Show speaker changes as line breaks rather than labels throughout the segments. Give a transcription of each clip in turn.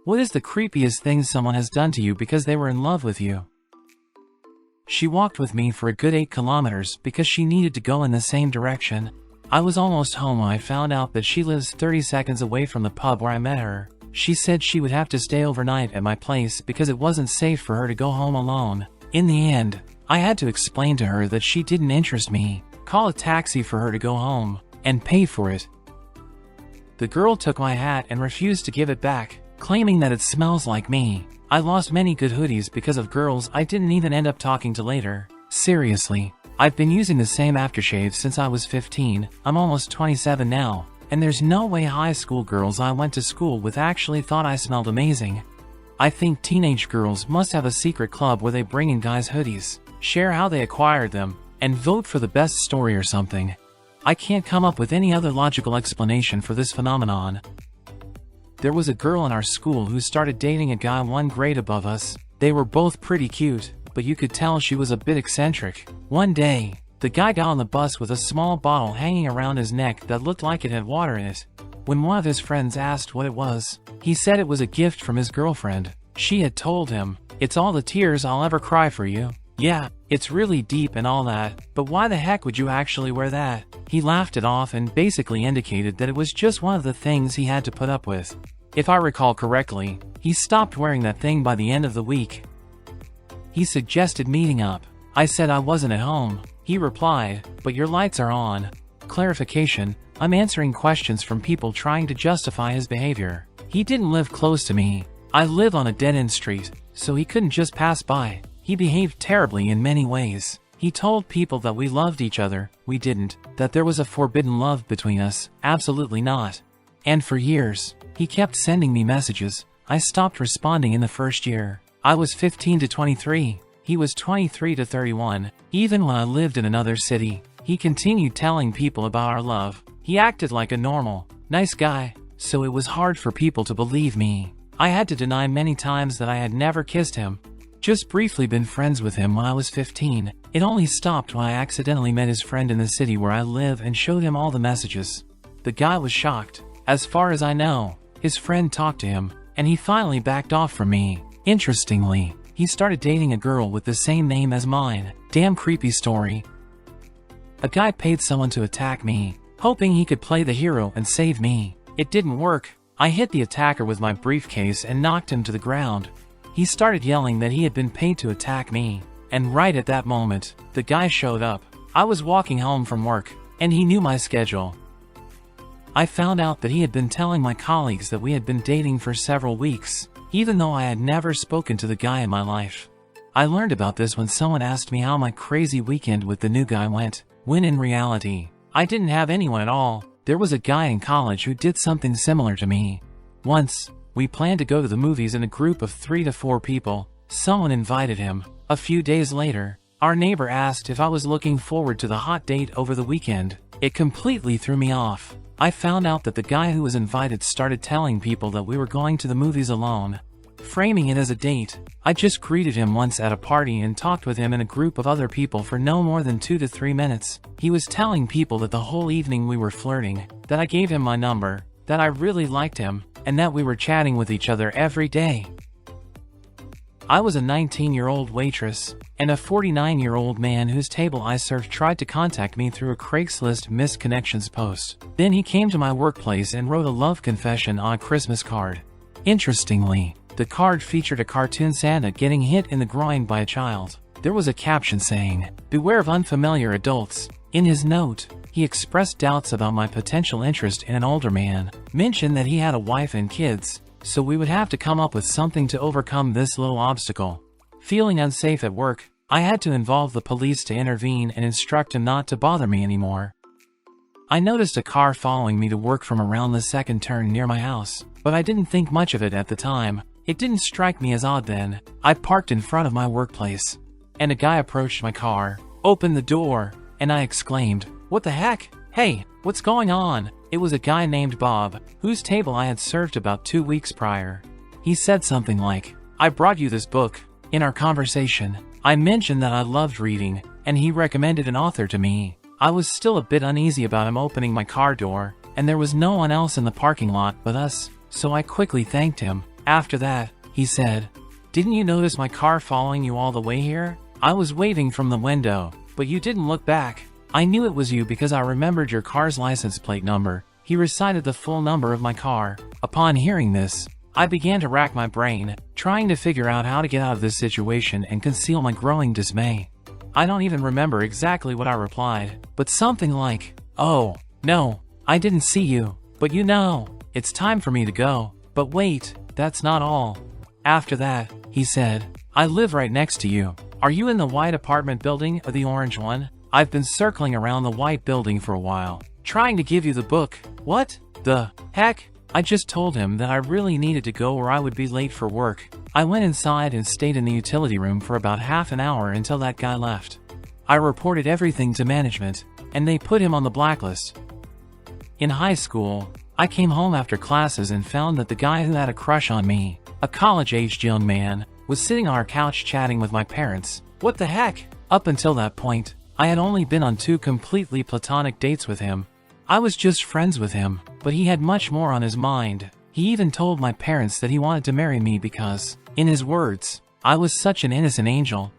What is the creepiest thing someone has done to you because they were in love with you? She walked with me for a good 8 kilometers because she needed to go in the same direction. I was almost home when I found out that she lives 30 seconds away from the pub where I met her. She said she would have to stay overnight at my place because it wasn't safe for her to go home alone. In the end, I had to explain to her that she didn't interest me, call a taxi for her to go home, and pay for it. The girl took my hat and refused to give it back, claiming that it smells like me. I lost many good hoodies because of girls I didn't even end up talking to later. Seriously, I've been using the same aftershave since I was 15, I'm almost 27 now, and there's no way high school girls I went to school with actually thought I smelled amazing. I think teenage girls must have a secret club where they bring in guys' hoodies, share how they acquired them, and vote for the best story or something. I can't come up with any other logical explanation for this phenomenon. There was a girl in our school who started dating a guy 1 grade above us. They were both pretty cute, but you could tell she was a bit eccentric. One day, the guy got on the bus with a small bottle hanging around his neck that looked like it had water in it. When one of his friends asked what it was, he said it was a gift from his girlfriend. She had told him, "It's all the tears I'll ever cry for you." Yeah, it's really deep and all that, but why the heck would you actually wear that? He laughed it off and basically indicated that it was just one of the things he had to put up with. If I recall correctly, he stopped wearing that thing by the end of the week. He suggested meeting up. I said I wasn't at home. He replied, "But your lights are on." Clarification, I'm answering questions from people trying to justify his behavior. He didn't live close to me. I live on a dead-end street, so he couldn't just pass by. He behaved terribly in many ways. He told people that we loved each other, we didn't, that there was a forbidden love between us, absolutely not. And for years, he kept sending me messages. I stopped responding in the first year. I was 15 to 23. He was 23 to 31. Even when I lived in another city, he continued telling people about our love. He acted like a normal, nice guy, so it was hard for people to believe me. I had to deny many times that I had never kissed him. Just briefly been friends with him when I was 15. It only stopped when I accidentally met his friend in the city where I live and showed him all the messages. The guy was shocked. As far as I know, his friend talked to him, and he finally backed off from me. Interestingly, he started dating a girl with the same name as mine. Damn creepy story. A guy paid someone to attack me, hoping he could play the hero and save me. It didn't work. I hit the attacker with my briefcase and knocked him to the ground. He started yelling that he had been paid to attack me, and right at that moment, the guy showed up. I was walking home from work, and he knew my schedule. I found out that he had been telling my colleagues that we had been dating for several weeks, even though I had never spoken to the guy in my life. I learned about this when someone asked me how my crazy weekend with the new guy went, when in reality, I didn't have anyone at all. There was a guy in college who did something similar to me. Once, we planned to go to the movies in a group of 3 to 4 people. Someone invited him. A few days later, our neighbor asked if I was looking forward to the hot date over the weekend. It completely threw me off. I found out that the guy who was invited started telling people that we were going to the movies alone, framing it as a date. I just greeted him once at a party and talked with him in a group of other people for no more than 2 to 3 minutes. He was telling people that the whole evening we were flirting, that I gave him my number, that I really liked him, and that we were chatting with each other every day. I was a 19-year-old waitress, and a 49-year-old man whose table I served tried to contact me through a Craigslist missed connections post. Then he came to my workplace and wrote a love confession on a Christmas card. Interestingly, the card featured a cartoon Santa getting hit in the groin by a child. There was a caption saying, "Beware of unfamiliar adults." In his note, he expressed doubts about my potential interest in an older man, mentioned that he had a wife and kids, so we would have to come up with something to overcome this little obstacle. Feeling unsafe at work, I had to involve the police to intervene and instruct him not to bother me anymore. I noticed a car following me to work from around the second turn near my house, but I didn't think much of it at the time. It didn't strike me as odd then. I parked in front of my workplace, and a guy approached my car, opened the door, and I exclaimed, "What the heck? Hey, what's going on?" It was a guy named Bob, whose table I had served about 2 weeks prior. He said something like, "I brought you this book." In our conversation, I mentioned that I loved reading, and he recommended an author to me. I was still a bit uneasy about him opening my car door, and there was no one else in the parking lot but us, so I quickly thanked him. After that, he said, "Didn't you notice my car following you all the way here? I was waving from the window, but you didn't look back. I knew it was you because I remembered your car's license plate number." He recited the full number of my car. Upon hearing this, I began to rack my brain, trying to figure out how to get out of this situation and conceal my growing dismay. I don't even remember exactly what I replied, but something like, "Oh, no, I didn't see you, but you know, it's time for me to go. But wait, that's not all." After that, he said, "I live right next to you. Are you in the white apartment building or the orange one? I've been circling around the white building for a while, trying to give you the book." What the heck? I just told him that I really needed to go or I would be late for work. I went inside and stayed in the utility room for about half an hour until that guy left. I reported everything to management, and they put him on the blacklist. In high school, I came home after classes and found that the guy who had a crush on me, a college-aged young man, was sitting on our couch chatting with my parents. What the heck? Up until that point, I had only been on 2 completely platonic dates with him. I was just friends with him, but he had much more on his mind. He even told my parents that he wanted to marry me because, in his words, I was such an innocent angel.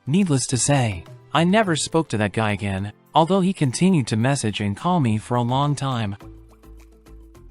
Needless to say, I never spoke to that guy again, although he continued to message and call me for a long time.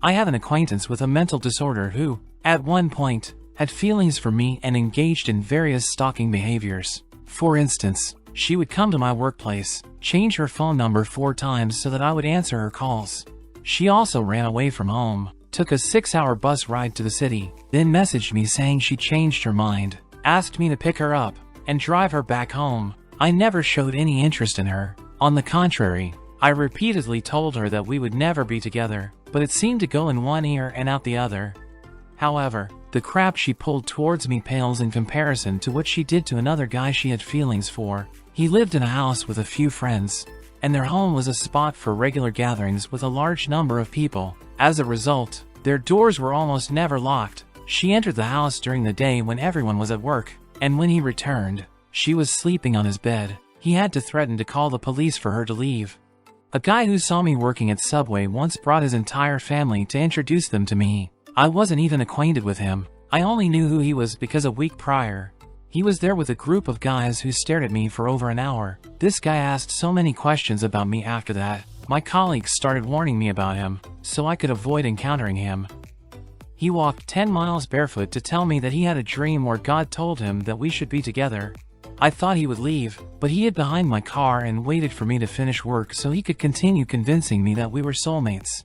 I have an acquaintance with a mental disorder who, at one point, had feelings for me and engaged in various stalking behaviors. For instance, she would come to my workplace, change her phone number 4 times so that I would answer her calls. She also ran away from home, took a 6-hour bus ride to the city, then messaged me saying she changed her mind, asked me to pick her up, and drive her back home. I never showed any interest in her. On the contrary, I repeatedly told her that we would never be together, but it seemed to go in one ear and out the other. However, the crap she pulled towards me pales in comparison to what she did to another guy she had feelings for. He lived in a house with a few friends, and their home was a spot for regular gatherings with a large number of people. As a result, their doors were almost never locked. She entered the house during the day when everyone was at work, and when he returned, she was sleeping on his bed. He had to threaten to call the police for her to leave. A guy who saw me working at Subway once brought his entire family to introduce them to me. I wasn't even acquainted with him. I only knew who he was because a week prior, he was there with a group of guys who stared at me for over an hour. This guy asked so many questions about me after that. My colleagues started warning me about him, so I could avoid encountering him. He walked 10 miles barefoot to tell me that he had a dream where God told him that we should be together. I thought he would leave, but he hid behind my car and waited for me to finish work so he could continue convincing me that we were soulmates.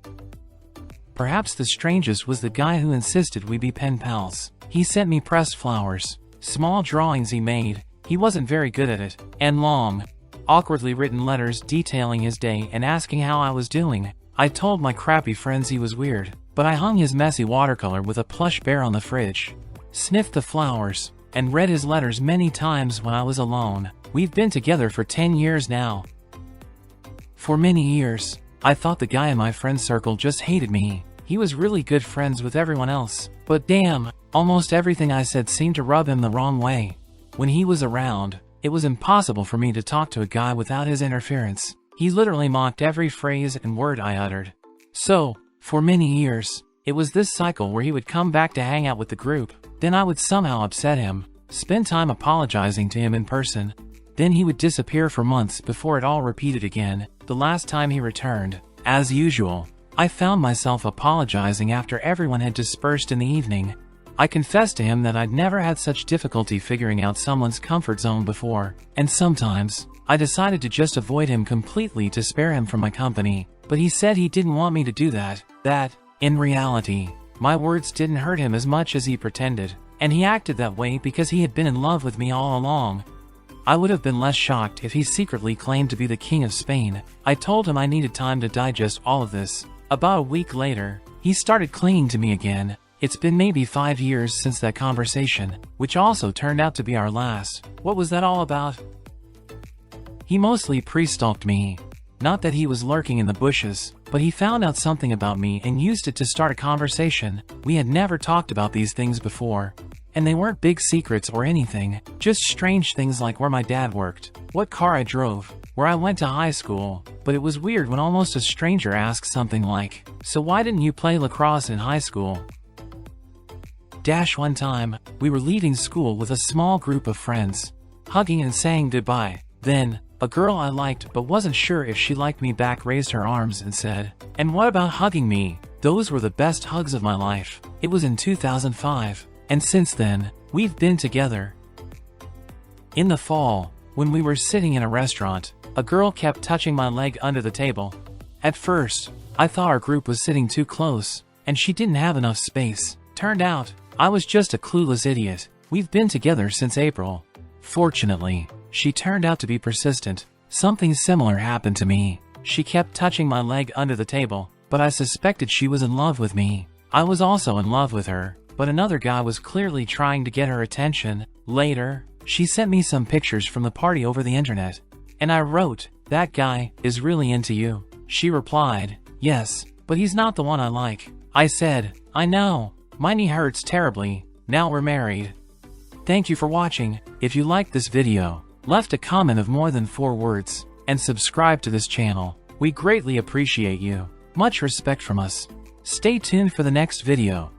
Perhaps the strangest was the guy who insisted we be pen pals. He sent me pressed flowers, small drawings he made, he wasn't very good at it, and long, awkwardly written letters detailing his day and asking how I was doing. I told my crappy friends he was weird, but I hung his messy watercolor with a plush bear on the fridge, sniffed the flowers, and read his letters many times when I was alone. We've been together for 10 years now. For many years, I thought the guy in my friend circle just hated me. He was really good friends with everyone else, but damn, almost everything I said seemed to rub him the wrong way. When he was around, it was impossible for me to talk to a guy without his interference. He literally mocked every phrase and word I uttered. So, for many years, it was this cycle where he would come back to hang out with the group, then I would somehow upset him, spend time apologizing to him in person, then he would disappear for months before it all repeated again. The last time he returned, as usual, I found myself apologizing after everyone had dispersed in the evening. I confessed to him that I'd never had such difficulty figuring out someone's comfort zone before, and sometimes, I decided to just avoid him completely to spare him from my company, but he said he didn't want me to do that, in reality, my words didn't hurt him as much as he pretended, and he acted that way because he had been in love with me all along. I would have been less shocked if he secretly claimed to be the king of Spain. I told him I needed time to digest all of this. About a week later, he started clinging to me again. It's been maybe 5 years since that conversation, which also turned out to be our last. What was that all about? He mostly pre-stalked me. Not that he was lurking in the bushes, but he found out something about me and used it to start a conversation. We had never talked about these things before, and they weren't big secrets or anything, just strange things like where my dad worked, what car I drove, where I went to high school. But it was weird when almost a stranger asked something like, "So why didn't you play lacrosse in high school?" One time, we were leaving school with a small group of friends, hugging and saying goodbye. Then, a girl I liked but wasn't sure if she liked me back raised her arms and said, "And what about hugging me?" Those were the best hugs of my life. It was in 2005, and since then, we've been together. In the fall, when we were sitting in a restaurant, a girl kept touching my leg under the table. At first, I thought our group was sitting too close, and she didn't have enough space. Turned out, I was just a clueless idiot. We've been together since April. Fortunately, she turned out to be persistent. Something similar happened to me. She kept touching my leg under the table, but I suspected she was in love with me. I was also in love with her, but another guy was clearly trying to get her attention. Later, she sent me some pictures from the party over the internet, and I wrote, "That guy is really into you." She replied, "Yes, but he's not the one I like." I said, "I know. My knee hurts terribly. Now we're married." Thank you for watching. If you liked this video, left a comment of more than 4 words, and subscribe to this channel, we greatly appreciate you. Much respect from us. Stay tuned for the next video.